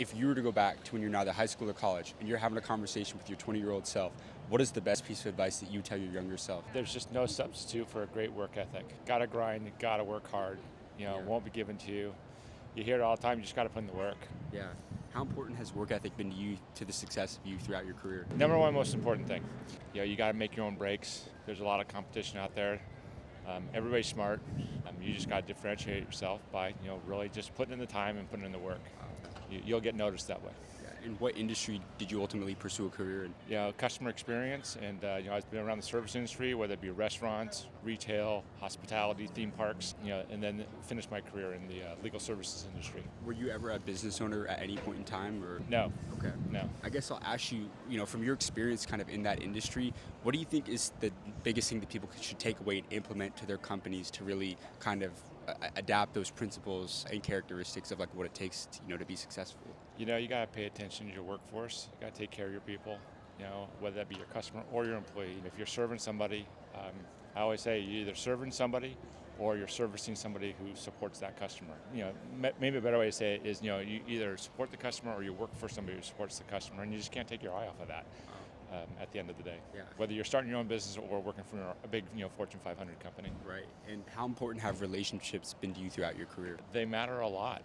If you were to go back to when you're now at high school or college and you're having a conversation with your 20-year-old self, what is the best piece of advice that you tell your younger self? There's just no substitute for a great work ethic. Gotta grind, gotta work hard. Yeah. It won't be given to you. You hear it all the time, you just gotta put in the work. Yeah. How important has work ethic been to you, to the success of you throughout your career? Number one most important thing. You gotta make your own breaks. There's a lot of competition out there. Everybody's smart. You just gotta differentiate yourself by, really just putting in the time and putting in the work. You'll get noticed that way. Yeah. In what industry did you ultimately pursue a career in? Customer experience, and I've been around the service industry, whether it be restaurants, retail, hospitality, theme parks, and then finished my career in the legal services industry. Were you ever a business owner at any point in time, or? No. Okay. No. I guess I'll ask you, from your experience kind of in that industry, what do you think is the biggest thing that people should take away and implement to their companies to really kind of adapt those principles and characteristics of like what it takes to be successful? You got to pay attention to your workforce. You got to take care of your people, whether that be your customer or your employee. If you're serving somebody, I always say you're either serving somebody or you're servicing somebody who supports that customer. Maybe a better way to say it is, you either support the customer or you work for somebody who supports the customer, and you just can't take your eye off of that. At the end of the day, Yeah. Whether you're starting your own business or working for a big, Fortune 500 company. Right. And how important have relationships been to you throughout your career? They matter a lot,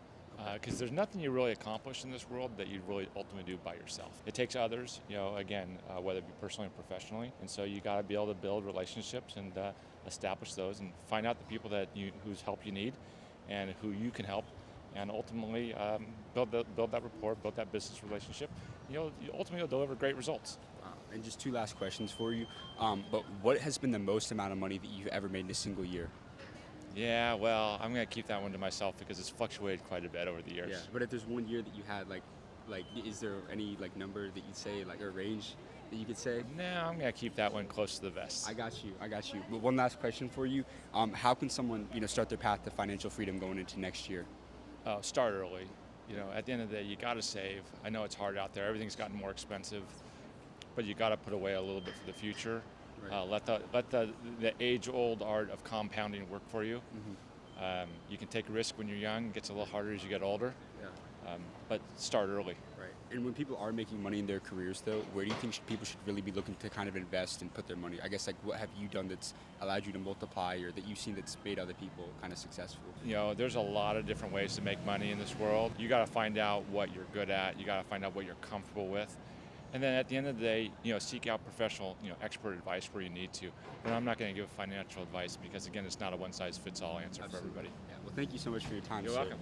because there's nothing you really accomplish in this world that you really ultimately do by yourself. It takes others, whether it be personally or professionally, and so you got to be able to build relationships and establish those and find out the people whose help you need and who you can help, and ultimately build that rapport, build that business relationship. Ultimately you'll deliver great results. Wow. And just two last questions for you. But what has been the most amount of money that you've ever made in a single year? Yeah, well, I'm going to keep that one to myself because it's fluctuated quite a bit over the years. Yeah. But if there's one year that you had, like, is there any number that you'd say, like a range that you could say? No, I'm going to keep that one close to the vest. I got you. But one last question for you. How can someone, start their path to financial freedom going into next year? Start early. At the end of the day, you got to save. I know it's hard out there. Everything's gotten more expensive, but you got to put away a little bit for the future. Right. Let the age-old art of compounding work for you. Mm-hmm. You can take a risk when you're young. It gets a little harder as you get older. Yeah. But start early. Right. And when people are making money in their careers, though, where do you think people should really be looking to kind of invest and put their money? I guess, what have you done that's allowed you to multiply, or that you've seen that's made other people kind of successful? There's a lot of different ways to make money in this world. You got to find out what you're good at. You got to find out what you're comfortable with. And then at the end of the day, seek out professional, expert advice where you need to. But I'm not going to give financial advice because, again, it's not a one-size-fits-all answer for everybody. Yeah. Well, thank you so much for your time, You're sir. welcome.